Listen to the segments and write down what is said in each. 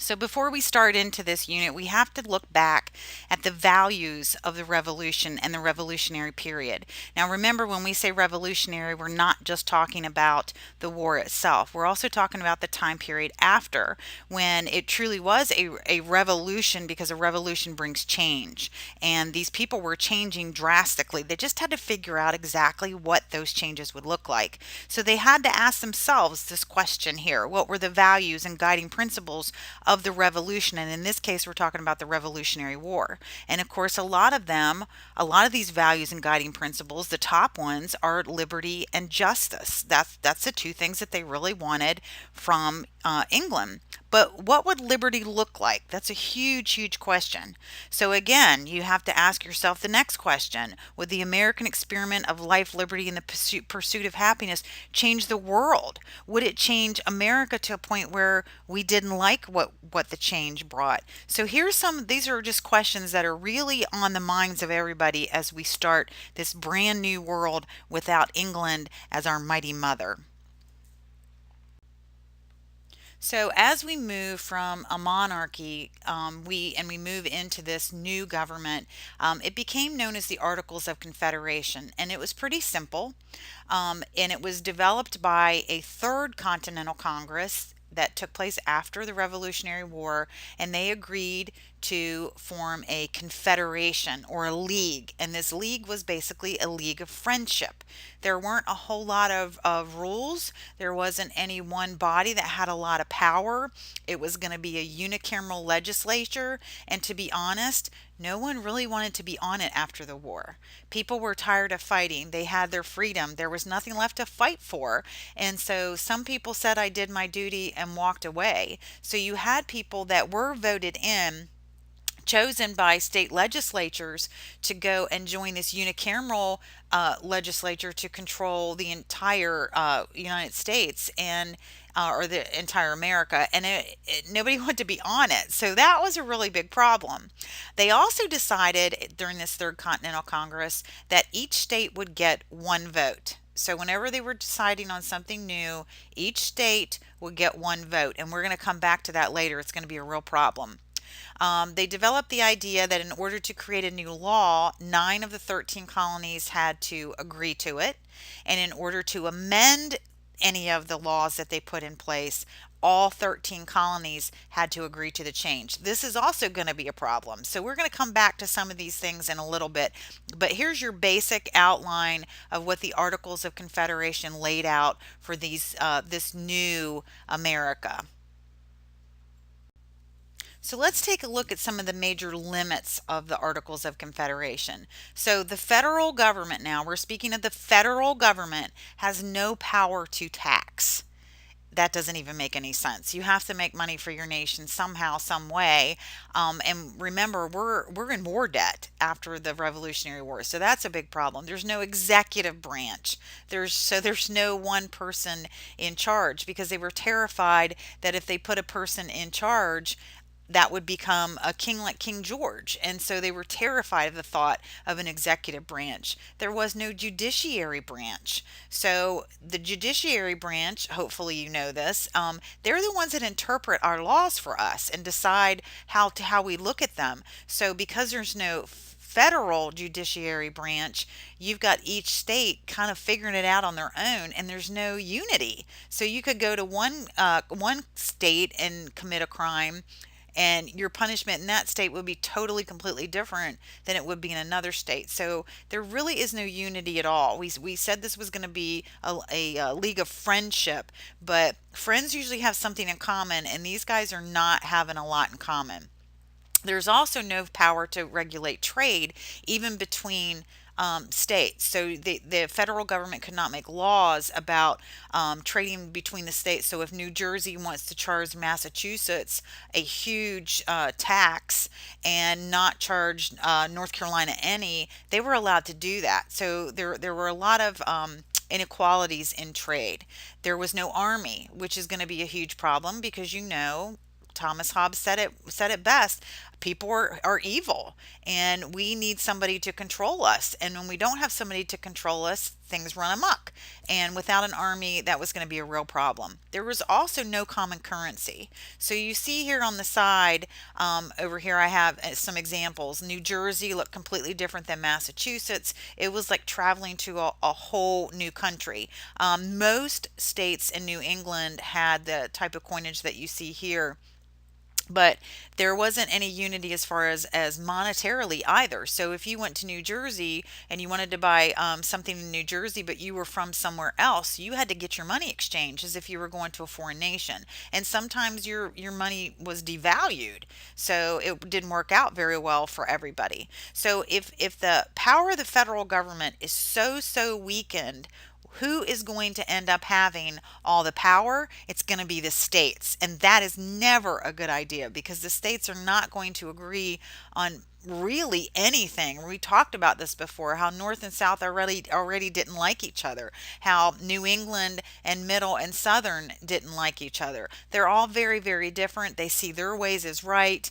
So before we start into this unit, we have to look back at the values of the revolution and the revolutionary period. Now, remember, when we say revolutionary, we're not just talking about the war itself. We're also talking about the time period after, when it truly was a revolution, because a revolution brings change. And these people were changing drastically. They just had to figure out exactly what those changes would look like. So they had to ask themselves this question here: what were the values and guiding principles of the revolution? And in this case, we're talking about the Revolutionary War. And of course, a lot of these values and guiding principles, the top ones are liberty and justice. That's the two things that they really wanted from England. But what would liberty look like? That's a huge question. So again, you have to ask yourself the next question: would the American experiment of life, liberty, and the pursuit of happiness change the world? Would it change America to a point where we didn't like what the change brought? So these are just questions that are really on the minds of everybody as we start this brand new world without England as our mighty mother. So as we move from a monarchy, we move into this new government. It became known as the Articles of Confederation, and it was pretty simple. And it was developed by a third Continental Congress that took place after the Revolutionary War, and they agreed to form a confederation or a league. And this league was basically a league of friendship. There weren't a whole lot of rules. There wasn't any one body that had a lot of power. It was going to be a unicameral legislature. And to be honest, no one really wanted to be on it after the war. People were tired of fighting. They had their freedom. There was nothing left to fight for. And so some people said, I did my duty and walked away. So you had people that were voted in, chosen by state legislatures, to go and join this unicameral legislature to control the entire United States and or the entire America, and nobody wanted to be on it. So that was a really big problem. They also decided during this Third Continental Congress that each state would get one vote. So whenever they were deciding on something new, each state would get one vote, and we're going to come back to that later. It's going to be a real problem. They developed the idea that in order to create a new law, 9 of the 13 colonies had to agree to it. And in order to amend any of the laws that they put in place, all 13 colonies had to agree to the change. This is also going to be a problem. So we're going to come back to some of these things in a little bit. But here's your basic outline of what the Articles of Confederation laid out for this new America. So let's take a look at some of the major limits of the Articles of Confederation. So the federal government, now we're speaking of the federal government, has no power to tax. That doesn't even make any sense. You have to make money for your nation somehow, some way. And remember, we're in war debt after the Revolutionary War, so that's a big problem. There's no executive branch. There's no one person in charge, because they were terrified that if they put a person in charge, that would become a king like King George. And so they were terrified of the thought of an executive branch. There was no judiciary branch. So the judiciary branch, hopefully you know this, they're the ones that interpret our laws for us and decide how we look at them. So because there's no federal judiciary branch, you've got each state kind of figuring it out on their own, and there's no unity. So you could go to one state and commit a crime, and your punishment in that state would be totally completely different than it would be in another state. So there really is no unity at all. We said this was going to be a league of friendship, but friends usually have something in common, and these guys are not having a lot in common. There's also no power to regulate trade, even between states. So the federal government could not make laws about trading between the states. So if New Jersey wants to charge Massachusetts a huge tax and not charge North Carolina any, they were allowed to do that. So there were a lot of inequalities in trade. There was no army, which is going to be a huge problem, because Thomas Hobbes said it best. people are evil, and we need somebody to control us. And when we don't have somebody to control us, things run amok. And without an army, that was going to be a real problem. There was also no common currency. So you see here on the side, over here, I have some examples. New Jersey looked completely different than Massachusetts. It was like traveling to a whole new country. Most states in New England had the type of coinage that you see here, but there wasn't any unity as far as monetarily either. So if you went to New Jersey and you wanted to buy something in New Jersey, but you were from somewhere else, you had to get your money exchanged as if you were going to a foreign nation. And sometimes your money was devalued, so it didn't work out very well for everybody. So if the power of the federal government is so weakened, who is going to end up having all the power? It's going to be the states. And that is never a good idea, because the states are not going to agree on really anything. We talked about this before, how North and South already didn't like each other, how New England and Middle and Southern didn't like each other. They're all very different. They see their ways as right.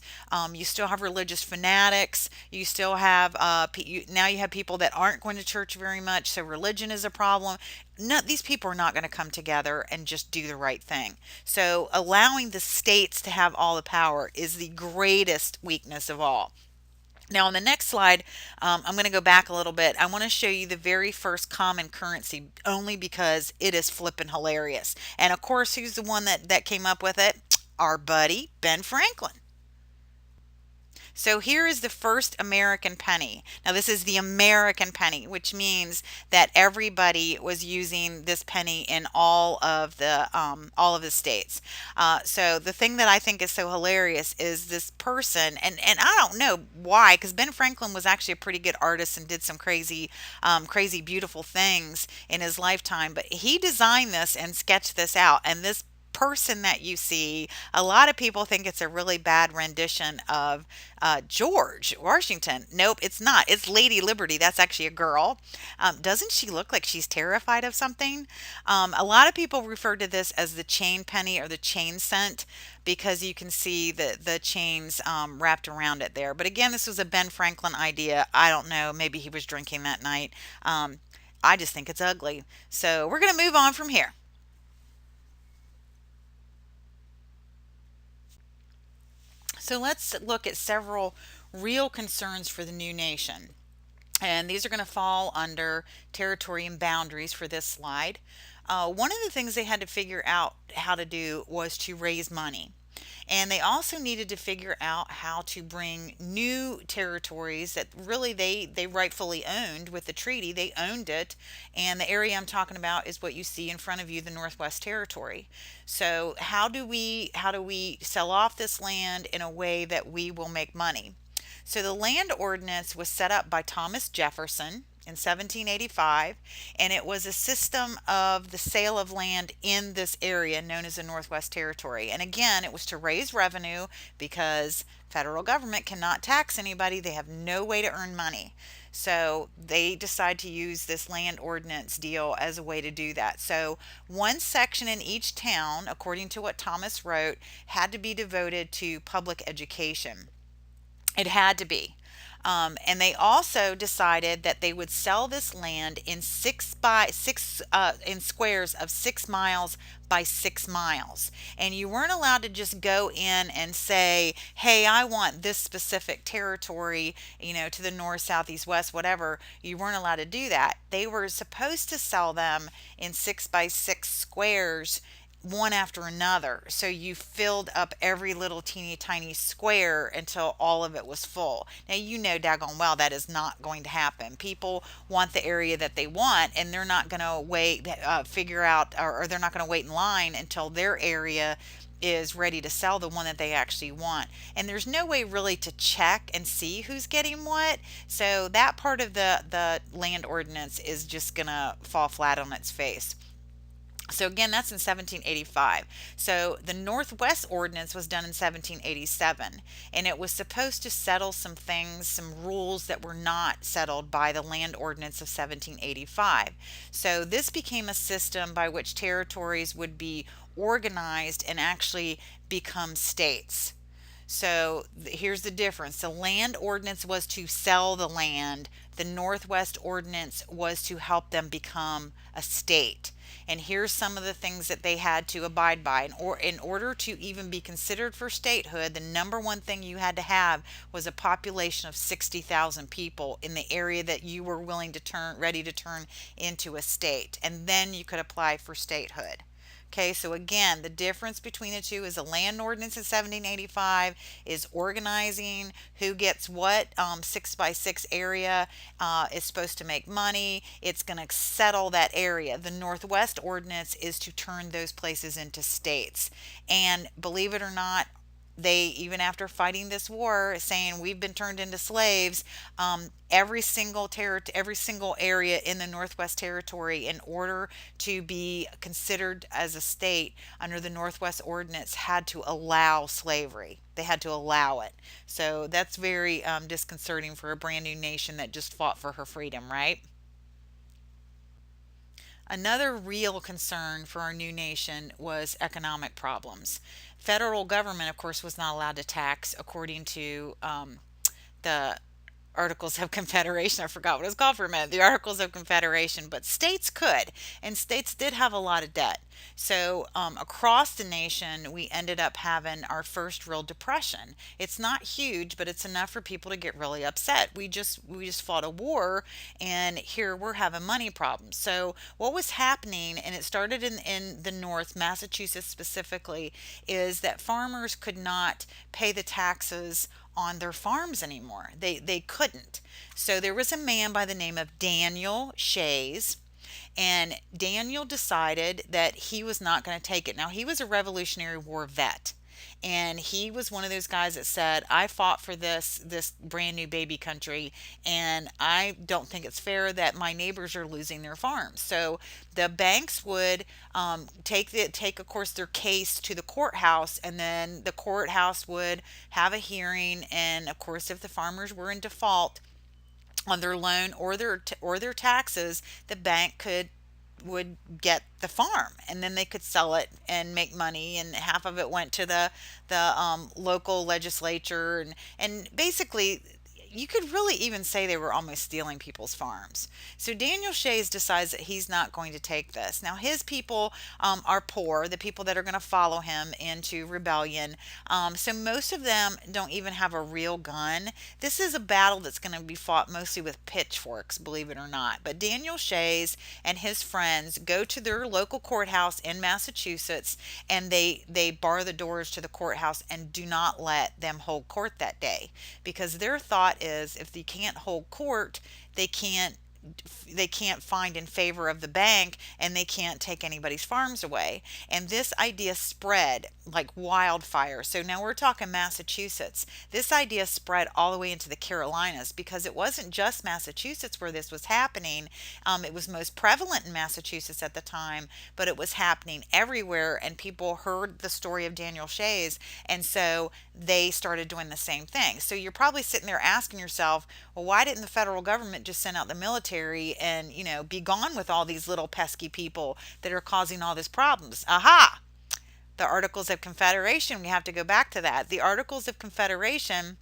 You still have religious fanatics. You still have now you have people that aren't going to church very much, so religion is a problem. No, these people are not going to come together and just do the right thing. So allowing the states to have all the power is the greatest weakness of all. Now, on the next slide, I'm going to go back a little bit. I want to show you the very first common currency, only because it is flippin' hilarious. And of course, who's the one that came up with it? Our buddy, Ben Franklin. So here is the first American penny. Now this is the American penny, which means that everybody was using this penny in all of the states. So the thing that I think is so hilarious is this person, and I don't know why, because Ben Franklin was actually a pretty good artist and did some crazy beautiful things in his lifetime. But he designed this and sketched this out, and this person that you see, a lot of people think it's a really bad rendition of George Washington. Nope, it's not. It's Lady Liberty. That's actually a girl. Doesn't she look like she's terrified of something? A lot of people refer to this as the chain penny or the chain cent, because you can see the chains wrapped around it there. But again, this was a Ben Franklin idea. I don't know. Maybe he was drinking that night. I just think it's ugly. So we're going to move on from here. So let's look at several real concerns for the new nation. And these are going to fall under territory and boundaries for this slide. One of the things they had to figure out how to do was to raise money. And they also needed to figure out how to bring new territories that really they rightfully owned with the treaty. They owned it. And the area I'm talking about is what you see in front of you, the Northwest Territory. So how do we sell off this land in a way that we will make money? So the land ordinance was set up by Thomas Jefferson in 1785, and it was a system of the sale of land in this area known as the Northwest Territory. And again, it was to raise revenue, because federal government cannot tax anybody. They have no way to earn money. So they decide to use this land ordinance deal as a way to do that. So one section in each town, according to what Thomas wrote, had to be devoted to public education. It had to be. And they also decided that they would sell this land in 6 by 6 in squares of 6 miles by 6 miles. And you weren't allowed to just go in and say, hey, I want this specific territory, to the north, south, east, west, whatever. You weren't allowed to do that. They were supposed to sell them in 6 by 6 squares, one after another. So you filled up every little teeny tiny square until all of it was full. Now, daggone well, that is not going to happen. People want the area that they want, and they're not going to wait, figure out, or they're not going to wait in line until their area is ready to sell the one that they actually want. And there's no way really to check and see who's getting what. So that part of the land ordinance is just going to fall flat on its face. So again, that's in 1785. So the Northwest Ordinance was done in 1787, and it was supposed to settle some things, some rules that were not settled by the Land Ordinance of 1785. So this became a system by which territories would be organized and actually become states. So here's the difference: the land ordinance was to sell the land, the Northwest ordinance was to help them become a state. And here's some of the things that they had to abide by. In order to even be considered for statehood, the number one thing you had to have was a population of 60,000 people in the area that you were willing to ready to turn into a state. And then you could apply for statehood. Okay, so again, the difference between the two is the land ordinance in 1785 is organizing who gets what 6 by 6 area is supposed to make money. It's going to settle that area. The Northwest ordinance is to turn those places into states. And believe it or not, they, even after fighting this war, saying we've been turned into slaves, every single area in the Northwest Territory, in order to be considered as a state under the Northwest Ordinance, had to allow slavery. They had to allow it. So that's very disconcerting for a brand new nation that just fought for her freedom, right? Another real concern for our new nation was economic problems. Federal government, of course, was not allowed to tax according to the Articles of Confederation. I forgot what it's called for a minute. The Articles of Confederation, but states could, and states did have a lot of debt. So across the nation, we ended up having our first real depression. It's not huge, but it's enough for people to get really upset. We just fought a war, and here we're having money problems. So what was happening, and it started in the North, Massachusetts specifically, is that farmers could not pay the taxes on their farms anymore. They couldn't. So there was a man by the name of Daniel Shays, and Daniel decided that he was not going to take it. Now, he was a Revolutionary War vet. And he was one of those guys that said, I fought for this brand new baby country, and I don't think it's fair that my neighbors are losing their farms. So the banks would take of course their case to the courthouse, and then the courthouse would have a hearing. And of course, if the farmers were in default on their loan or their taxes, the bank would get the farm, and then they could sell it and make money, and half of it went to the local legislature. And basically, you could really even say they were almost stealing people's farms. So Daniel Shays decides that he's not going to take this. Now, his people are poor, the people that are going to follow him into rebellion. So most of them don't even have a real gun. This is a battle that's going to be fought mostly with pitchforks, believe it or not. But Daniel Shays and his friends go to their local courthouse in Massachusetts, and they bar the doors to the courthouse and do not let them hold court that day, because their thought is if they can't hold court, they can't find in favor of the bank, and they can't take anybody's farms away. And this idea spread like wildfire. So now we're talking Massachusetts. This idea spread all the way into the Carolinas, because it wasn't just Massachusetts where this was happening. It was most prevalent in Massachusetts at the time, but it was happening everywhere. And people heard the story of Daniel Shays, and so they started doing the same thing. So you're probably sitting there asking yourself, well, why didn't the federal government just send out the military and, be gone with all these little pesky people that are causing all these problems? Aha! The Articles of Confederation, we have to go back to that. The Articles of Confederation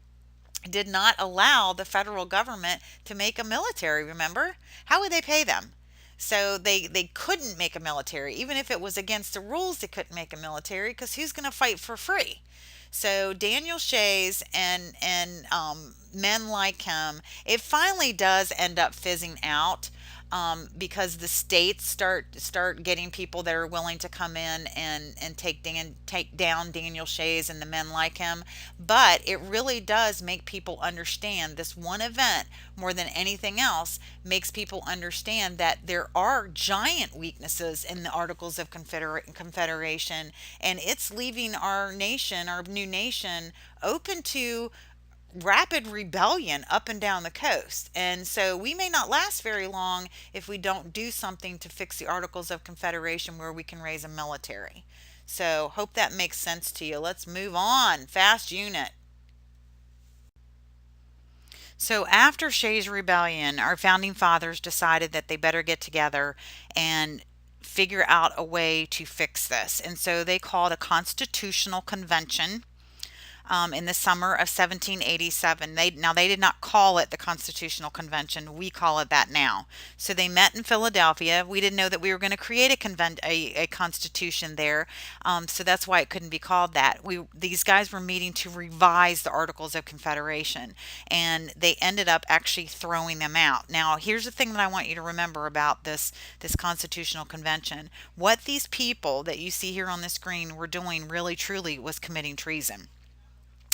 did not allow the federal government to make a military, remember? How would they pay them? So they couldn't make a military. Even if it was against the rules, they couldn't make a military, because who's going to fight for free? So Daniel Shays and men like him, it finally does end up fizzing out, because the states start getting people that are willing to come in and take down Daniel Shays and the men like him. But it really does make people understand, this one event more than anything else makes people understand that there are giant weaknesses in the Articles of Confederation, and it's leaving our nation, our new nation, open to rapid rebellion up and down the coast. And so we may not last very long if we don't do something to fix the Articles of Confederation where we can raise a military. So hope that makes sense to you. Let's move on. Fast unit. So after Shays' Rebellion, our founding fathers decided that they better get together and figure out a way to fix this. And so they called a constitutional convention. in the summer of 1787. They did not call it the Constitutional Convention. We call it that now. So they met in Philadelphia. We didn't know that we were going to create a constitution there, so that's why it couldn't be called that. These guys were meeting to revise the Articles of Confederation, and they ended up actually throwing them out. Now, here's the thing that I want you to remember about this Constitutional Convention. What these people that you see here on the screen were doing really truly was committing treason.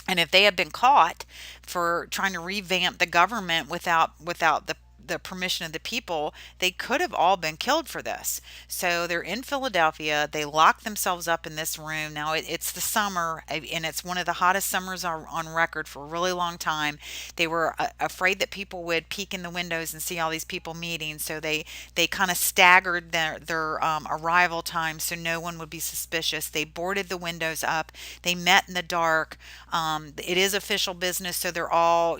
And if they had been caught for trying to revamp the government without the permission of the people, they could have all been killed for this. So they're in Philadelphia. They lock themselves up in this room. Now it's the summer, and it's one of the hottest summers on record for a really long time. They were afraid that people would peek in the windows and see all these people meeting, so they kind of staggered their arrival time so no one would be suspicious. They boarded the windows up. They met in the dark. It is official business, so they're all,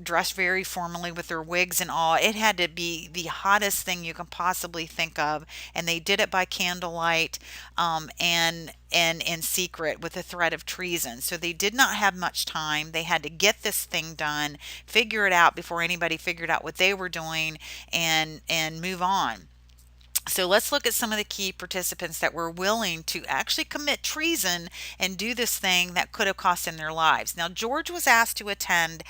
dressed very formally with their wigs and all. It had to be the hottest thing you can possibly think of, and they did it by candlelight, and in secret with the threat of treason. So they did not have much time. They had to get this thing done, figure it out before anybody figured out what they were doing, and move on. So let's look at some of the key participants that were willing to actually commit treason and do this thing that could have cost them their lives. Now, George was asked to attend,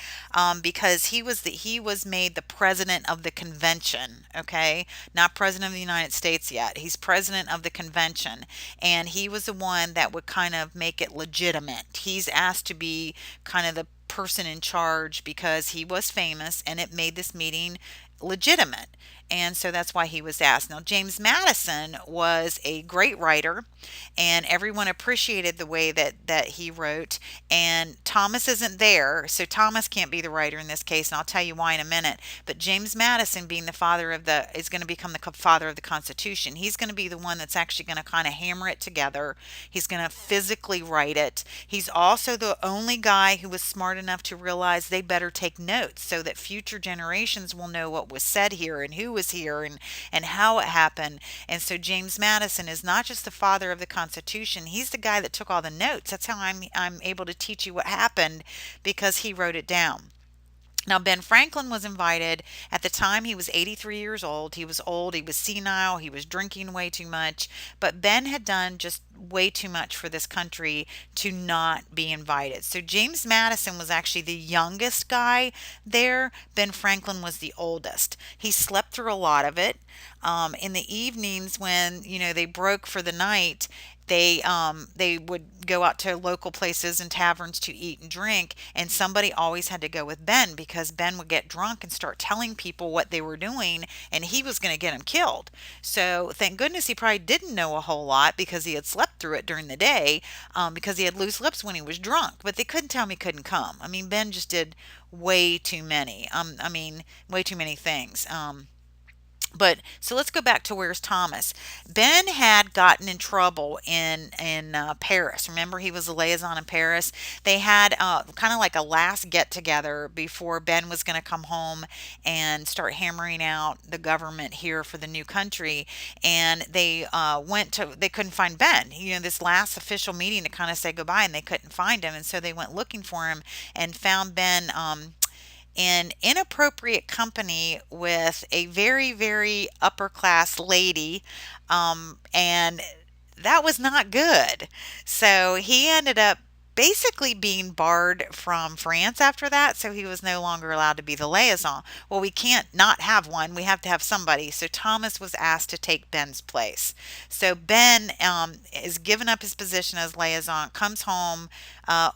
because he was made the president of the convention. Okay, not president of the United States yet. He's president of the convention, and he was the one that would kind of make it legitimate. He's asked to be kind of the person in charge because he was famous, and it made this meeting legitimate. And so that's why he was asked. Now, James Madison was a great writer, and everyone appreciated the way that he wrote. And Thomas isn't there, so Thomas can't be the writer in this case, and I'll tell you why in a minute. But James Madison, being the father of the, is going to become the father of the Constitution. He's going to be the one that's actually going to kind of hammer it together. He's going to physically write it. He's also the only guy who was smart enough to realize they better take notes so that future generations will know what was said here and who was here, and how it happened. And so James Madison is not just the father of the Constitution, he's the guy that took all the notes. That's how I'm able to teach you what happened, because he wrote it down. Now, Ben Franklin was invited. At the time, he was 83 years old. He was old, he was senile, he was drinking way too much. But Ben had done just way too much for this country to not be invited. So James Madison was actually the youngest guy there. Ben Franklin was the oldest. He slept through a lot of it. In the evenings, when they broke for the night, they would go out to local places and taverns to eat and drink, and somebody always had to go with Ben, because Ben would get drunk and start telling people what they were doing, and he was going to get them killed. So thank goodness he probably didn't know a whole lot, because he had slept through it during the day, because he had loose lips when he was drunk. But they couldn't tell him he couldn't come. I mean, Ben just did way too many. Way too many things. But so let's go back to where's Thomas. Ben had gotten in trouble in Paris. Remember, he was a liaison in Paris. They had kind of like a last get together before Ben was going to come home and start hammering out the government here for the new country. And they couldn't find Ben. This last official meeting to kind of say goodbye, and they couldn't find him, and so they went looking for him and found Ben. In inappropriate company with a very, very upper class lady. And that was not good. So he ended up basically being barred from France after that. So he was no longer allowed to be the liaison. Well, we can't not have one. We have to have somebody. So Thomas was asked to take Ben's place. So Ben is given up his position as liaison, comes home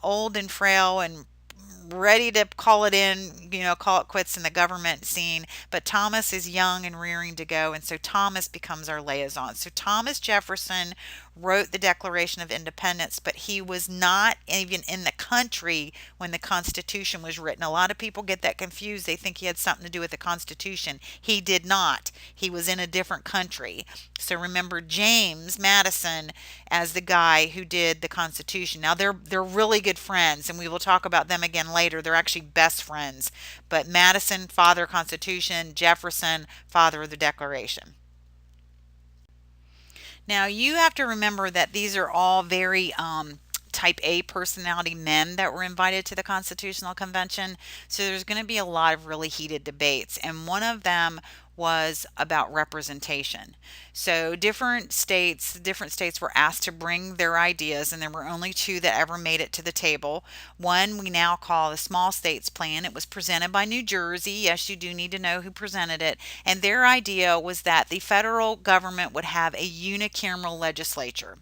old and frail and ready to call it in, call it quits in the government scene. But Thomas is young and rearing to go, and so Thomas becomes our liaison. So Thomas Jefferson wrote the Declaration of Independence, but he was not even in the country when the Constitution was written. A lot of people get that confused. They think he had something to do with the Constitution. He did not. He was in a different country. So remember James Madison as the guy who did the Constitution. Now they're really good friends, and we will talk about them again later. They're actually best friends. But Madison, father Constitution; Jefferson, father of the Declaration. Now, you have to remember that these are all very type A personality men that were invited to the Constitutional Convention. So there's going to be a lot of really heated debates. And one of them was about representation. So different states were asked to bring their ideas, and there were only two that ever made it to the table. One we now call the Small States Plan. It was presented by New Jersey. Yes, you do need to know who presented it. And their idea was that the federal government would have a unicameral legislature.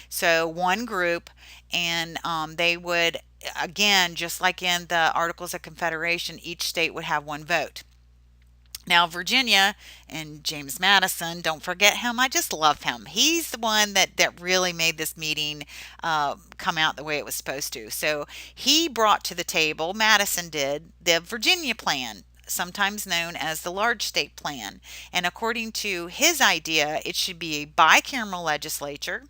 So one group, and they would, again, just like in the Articles of Confederation, each state would have one vote. Now, Virginia and James Madison, don't forget him. I just love him. He's the one that really made this meeting come out the way it was supposed to. So he brought to the table, Madison did, the Virginia plan, sometimes known as the Large State Plan. And according to his idea, it should be a bicameral legislature,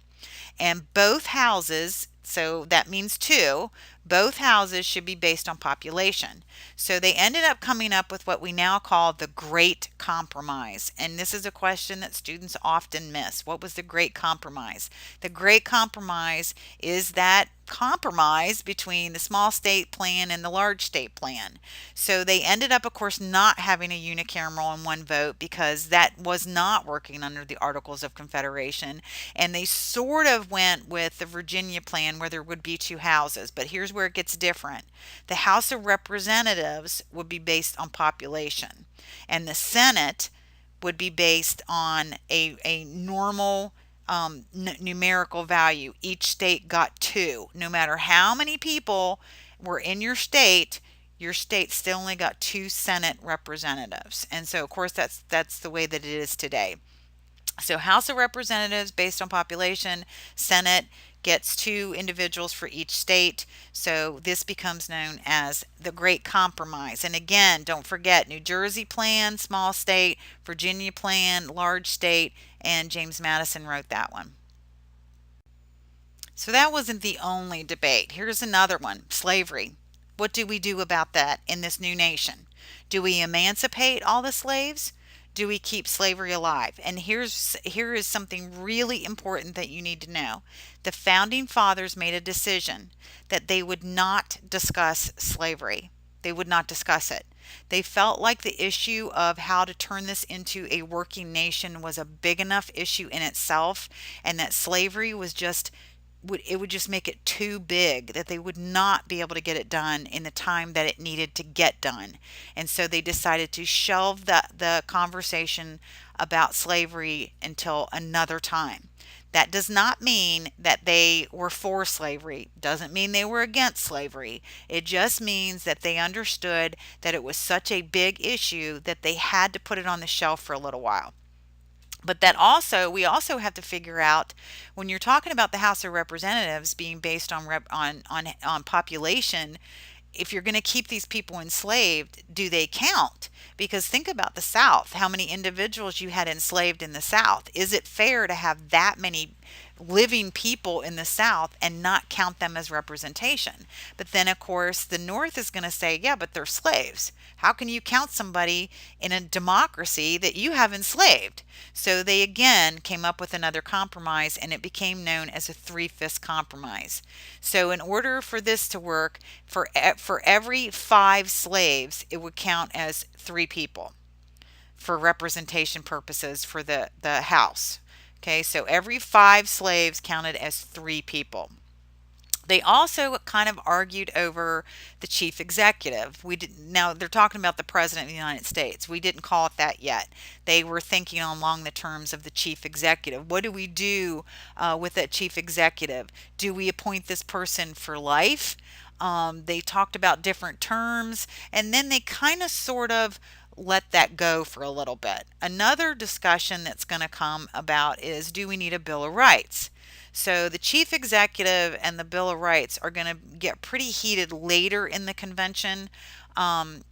and both houses, so that means two, both houses should be based on population. So they ended up coming up with what we now call the Great Compromise. And this is a question that students often miss. What was the Great Compromise? The Great Compromise is that compromise between the Small State Plan and the Large State Plan. So they ended up, of course, not having a unicameral and one vote because that was not working under the Articles of Confederation. And they sort of went with the Virginia plan where there would be two houses. But here's where it gets different. The House of Representatives would be based on population, and the Senate would be based on a normal numerical value. Each state got two. No matter how many people were in your state still only got two Senate representatives. And so, of course, that's the way that it is today. So House of Representatives based on population, Senate gets two individuals for each state. So this becomes known as the Great Compromise. And again, don't forget New Jersey plan, small state, Virginia plan, large state, and James Madison wrote that one. So that wasn't the only debate. Here's another one, slavery. What do we do about that in this new nation? Do we emancipate all the slaves? Do we keep slavery alive? And here is something really important that you need to know. The founding fathers made a decision that they would not discuss slavery. They would not discuss it. They felt like the issue of how to turn this into a working nation was a big enough issue in itself, and that slavery was just would just make it too big, that they would not be able to get it done in the time that it needed to get done. And so they decided to shelve the conversation about slavery until another time. That does not mean that they were for slavery, doesn't mean they were against slavery. It just means that they understood that it was such a big issue that they had to put it on the shelf for a little while. But that also, we also have to figure out when you're talking about the House of Representatives being based on on population, if you're going to keep these people enslaved, do they count? Because think about the South, how many individuals you had enslaved in the South. Is it fair to have that many living people in the South and not count them as representation? But then, of course, the North is going to say, yeah, but they're slaves. How can you count somebody in a democracy that you have enslaved? So they again came up with another compromise, and it became known as a three-fifths compromise. So in order for this to work, for every five slaves, it would count as three people for representation purposes for the House. Okay, so every five slaves counted as three people. They also kind of argued over the chief executive. Now they're talking about the president of the United States. We didn't call it that yet. They were thinking along the terms of the chief executive. What do we do with that chief executive? Do we appoint this person for life? They talked about different terms, and then they kind of sort of let that go for a little bit. Another discussion that's going to come about is, do we need a Bill of Rights? So the chief executive and the Bill of Rights are going to get pretty heated later in the convention, and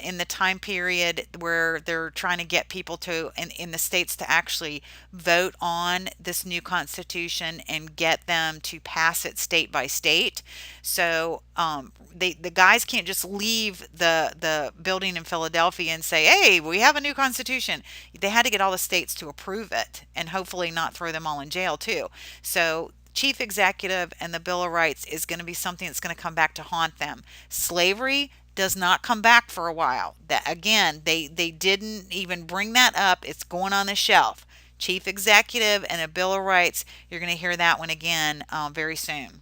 in the time period where they're trying to get people to in the states to actually vote on this new constitution and get them to pass it state by state. So the guys can't just leave the building in Philadelphia and say, hey, we have a new constitution. They had to get all the states to approve it and hopefully not throw them all in jail too. So chief executive and the Bill of Rights is going to be something that's going to come back to haunt them. Slavery does not come back for a while. That again, they didn't even bring that up. It's going on the shelf. Chief executive and a Bill of Rights. You're going to hear that one again very soon.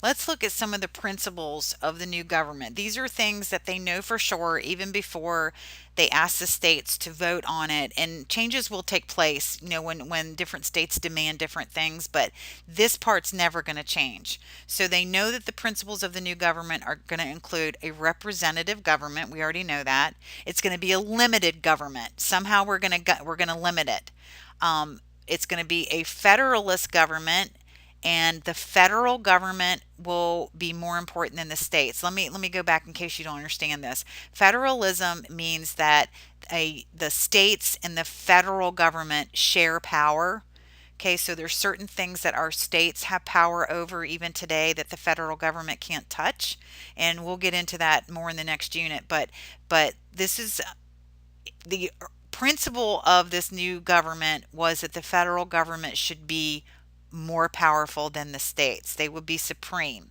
Let's look at some of the principles of the new government. These are things that they know for sure even before they ask the states to vote on it. And changes will take place, when different states demand different things, but this part's never going to change. So they know that the principles of the new government are going to include a representative government. We already know that. It's going to be a limited government. Somehow we're going to limit it. It's going to be a federalist government, and the federal government will be more important than the states. Let me go back in case you don't understand this. Federalism means that the states and the federal government share power. Okay, so there's certain things that our states have power over even today that the federal government can't touch, and we'll get into that more in the next unit. But this is the principle of this new government was that the federal government should be more powerful than the states. They would be supreme.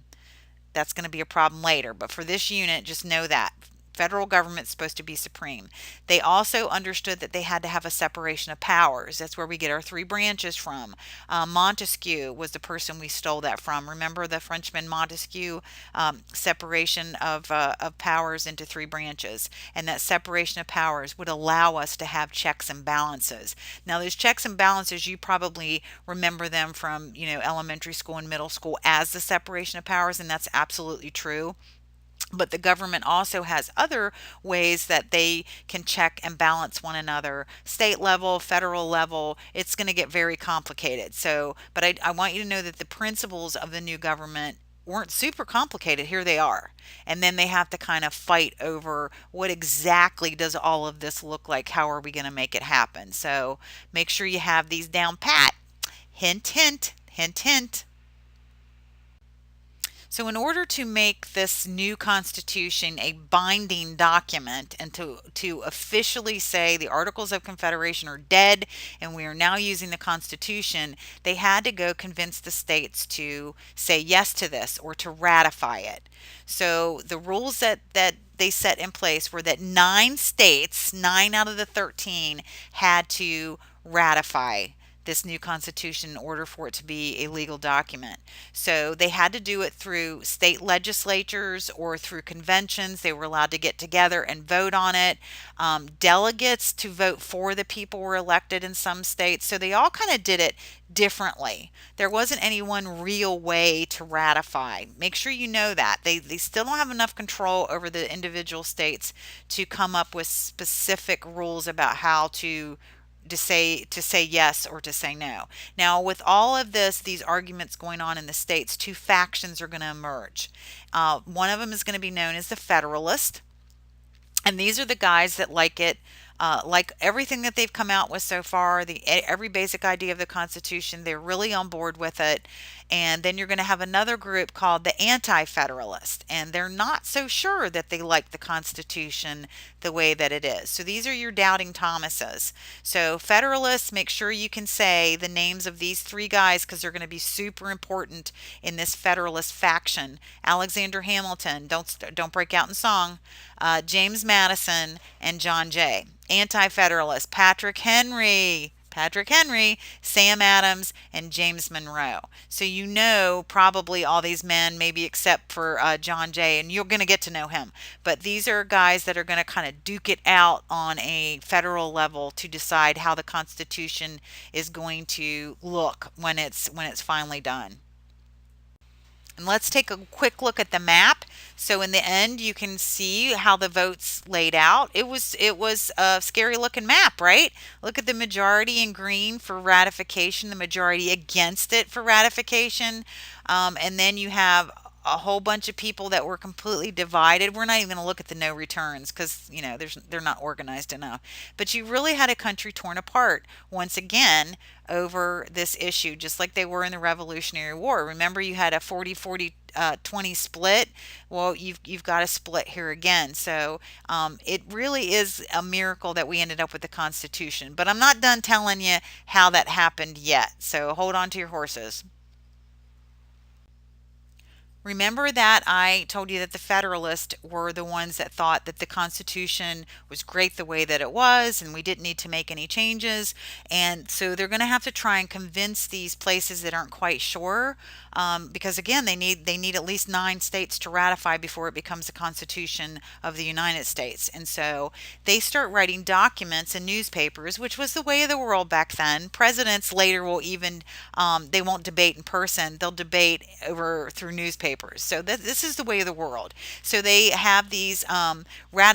That's going to be a problem later. But for this unit, just know that federal government's supposed to be supreme. They also understood that they had to have a separation of powers. That's where we get our three branches from. Montesquieu was the person we stole that from. Remember the Frenchman Montesquieu, separation of powers into three branches. And that separation of powers would allow us to have checks and balances. Now, those checks and balances, you probably remember them from, elementary school and middle school as the separation of powers, and that's absolutely true. But the government also has other ways that they can check and balance one another. State level, federal level, it's going to get very complicated. So, but I want you to know that the principles of the new government weren't super complicated. Here they are. And then they have to kind of fight over what exactly does all of this look like? How are we going to make it happen? So make sure you have these down pat. Hint, hint, hint, hint. So, in order to make this new Constitution a binding document and to officially say the Articles of Confederation are dead and we are now using the Constitution, they had to go convince the states to say yes to this or to ratify it. So, the rules that they set in place were that 9 states, 9 out of the 13, had to ratify this new constitution in order for it to be a legal document. So they had to do it through state legislatures or through conventions. They were allowed to get together and vote on it. Delegates to vote for the people were elected in some states. So they all kind of did it differently. There wasn't any one real way to ratify. Make sure you know that. They still don't have enough control over the individual states to come up with specific rules about how to say yes or to say no. Now, with all of these arguments going on in the states, two factions are going to emerge. One of them is going to be known as the Federalist, and these are the guys that like it, like everything that they've come out with so far, every basic idea of the Constitution. They're really on board with it. And then you're going to have another group called the Anti-Federalist, and they're not so sure that they like the Constitution the way that it is. So these are your doubting Thomases. So Federalists, make sure you can say the names of these three guys because they're going to be super important in this Federalist faction. Alexander Hamilton, don't break out in song. James Madison and John Jay. Anti-Federalist, Patrick Henry, Sam Adams, and James Monroe. So you know probably all these men, maybe except for John Jay, and you're going to get to know him. But these are guys that are going to kind of duke it out on a federal level to decide how the Constitution is going to look when it's finally done. And let's take a quick look at the map. So in the end, you can see how the votes laid out. It was a scary looking map, right? Look at the majority in green for ratification, the majority against it for ratification, and then you have a whole bunch of people that were completely divided. We're not even going to look at the no returns because, they're not organized enough. But you really had a country torn apart once again over this issue, just like they were in the Revolutionary War. Remember, you had a 40-40-20 split. Well, you've got a split here again. So it really is a miracle that we ended up with the Constitution. But I'm not done telling you how that happened yet. So hold on to your horses. Remember that I told you that the Federalists were the ones that thought that the Constitution was great the way that it was and we didn't need to make any changes. And so they're going to have to try and convince these places that aren't quite sure, because again, they need at least 9 states to ratify before it becomes the Constitution of the United States. And so they start writing documents in newspapers, which was the way of the world back then. Presidents later will even they won't debate in person; they'll debate over through newspapers. So this is the way of the world. So they have these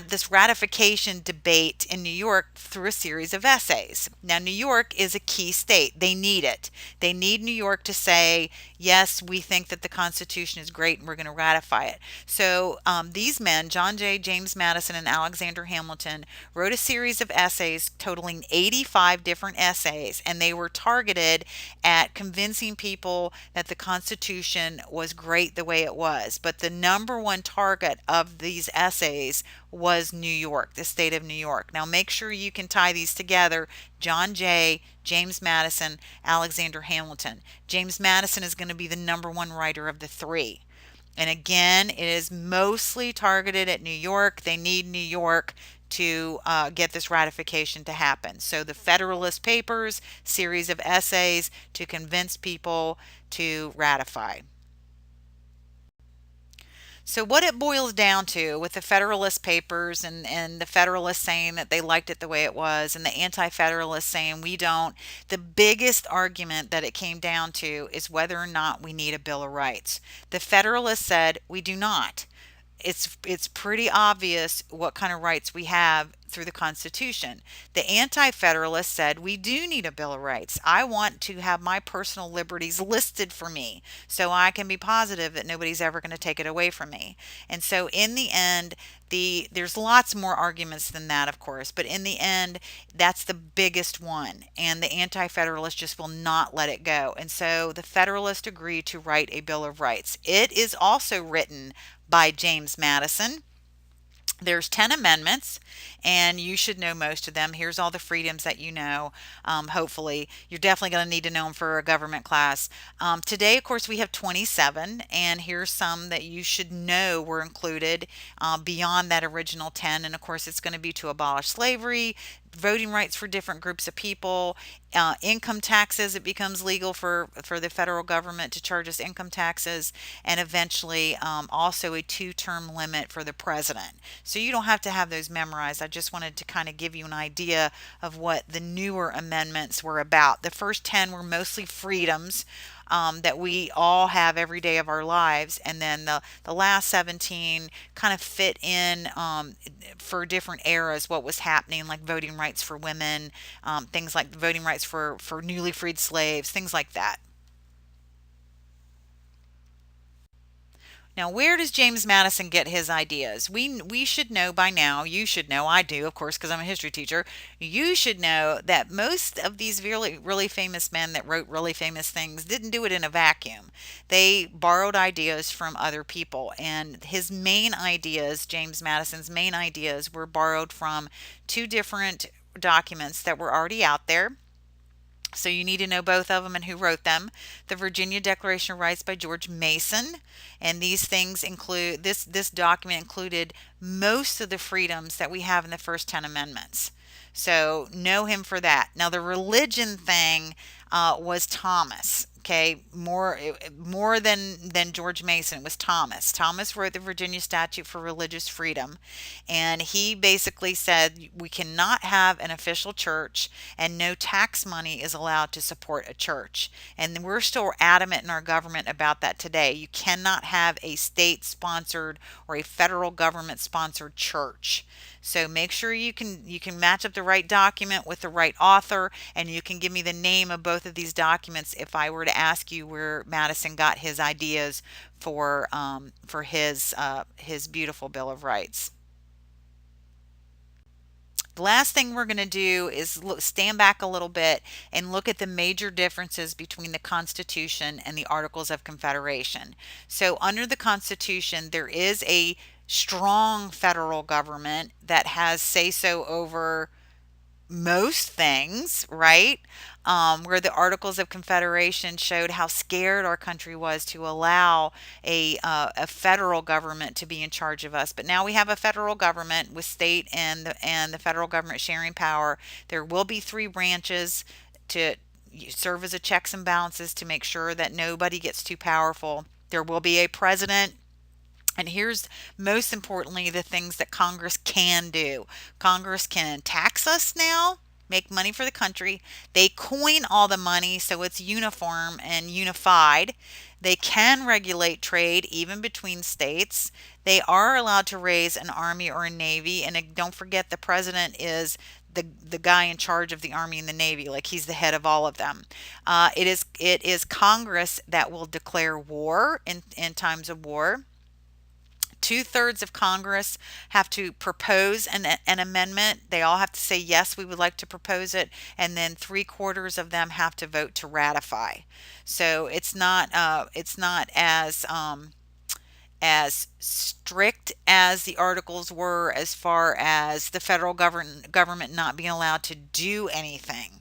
this ratification debate in New York through a series of essays. Now, New York is a key state; they need it. They need New York to say, yes, we think that the Constitution is great and we're going to ratify it. So these men, John Jay, James Madison, and Alexander Hamilton, wrote a series of essays totaling 85 different essays, and they were targeted at convincing people that the Constitution was great the way it was. But the number one target of these essays was New York, the state of New York. Now, make sure you can tie these together. John Jay, James Madison, Alexander Hamilton. James Madison is going to be the number one writer of the three. And again, it is mostly targeted at New York. They need New York to get this ratification to happen. So the Federalist Papers, series of essays to convince people to ratify. So what it boils down to with the Federalist Papers and the Federalists saying that they liked it the way it was and the Anti-Federalists saying we don't, the biggest argument that it came down to is whether or not we need a Bill of Rights. The Federalists said we do not. It's pretty obvious what kind of rights we have through the Constitution. The Anti-Federalists said we do need a Bill of Rights. I want to have my personal liberties listed for me so I can be positive that nobody's ever going to take it away from me. And so in the end, there's lots more arguments than that, of course, but in the end, that's the biggest one. And the Anti-Federalists just will not let it go. And so the Federalists agreed to write a Bill of Rights. It is also written by James Madison. There's 10 amendments, and you should know most of them. Here's all the freedoms that you know. Hopefully, you're definitely going to need to know them for a government class. Today, of course, we have 27, and here's some that you should know were included beyond that original 10. And of course, it's going to be to abolish slavery, voting rights for different groups of people, income taxes. It becomes legal for the federal government to charge us income taxes, and eventually also a 2-term limit for the president. So you don't have to have those memorized. I just wanted to kind of give you an idea of what the newer amendments were about. The first 10 were mostly freedoms. That we all have every day of our lives. And then the last 17 kind of fit in for different eras what was happening, like voting rights for women, things like voting rights for newly freed slaves, things like that. Now, where does James Madison get his ideas? We should know by now. You should know. I do, of course, because I'm a history teacher. You should know that most of these really really famous men that wrote really famous things didn't do it in a vacuum. They borrowed ideas from other people, and his main ideas, James Madison's main ideas, were borrowed from 2 different documents that were already out there. So you need to know both of them and who wrote them. The Virginia Declaration of Rights by George Mason, and these things include this document included most of the freedoms that we have in the first 10 amendments. So know him for that. Now the religion thing was Thomas. Okay, more than George Mason. It was Thomas. Thomas wrote the Virginia Statute for Religious Freedom, and he basically said we cannot have an official church, and no tax money is allowed to support a church. And we're still adamant in our government about that today. You cannot have a state-sponsored or a federal government-sponsored church. So make sure you can match up the right document with the right author, and you can give me the name of both of these documents if I were to to ask you where Madison got his ideas for his beautiful Bill of Rights. The last thing we're going to do is stand back a little bit and look at the major differences between the Constitution and the Articles of Confederation. So, under the Constitution, there is a strong federal government that has say so over most things, right? Where the Articles of Confederation showed how scared our country was to allow a federal government to be in charge of us. But now we have a federal government with state and the federal government sharing power. There will be three branches to serve as a checks and balances to make sure that nobody gets too powerful. There will be a president, and here's most importantly the things that Congress can do. Congress can tax us now, make money for the country. They coin all the money so it's uniform and unified. They can regulate trade even between states. They are allowed to raise an army or a navy. And don't forget, the president is the guy in charge of the army and the navy, like he's the head of all of them. It is Congress that will declare war in times of war. Two-thirds of Congress have to propose an amendment. They all have to say, yes, we would like to propose it. And then three-quarters of them have to vote to ratify. So it's not as strict as the articles were as far as the federal government not being allowed to do anything.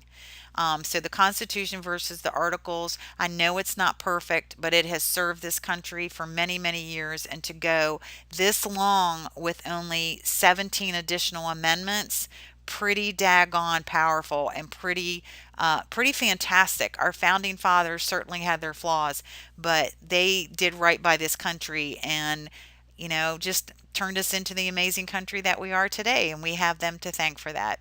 So the Constitution versus the Articles, I know it's not perfect, but it has served this country for many, many years. And to go this long with only 17 additional amendments, pretty daggone powerful and pretty fantastic. Our founding fathers certainly had their flaws, but they did right by this country and just turned us into the amazing country that we are today. And we have them to thank for that.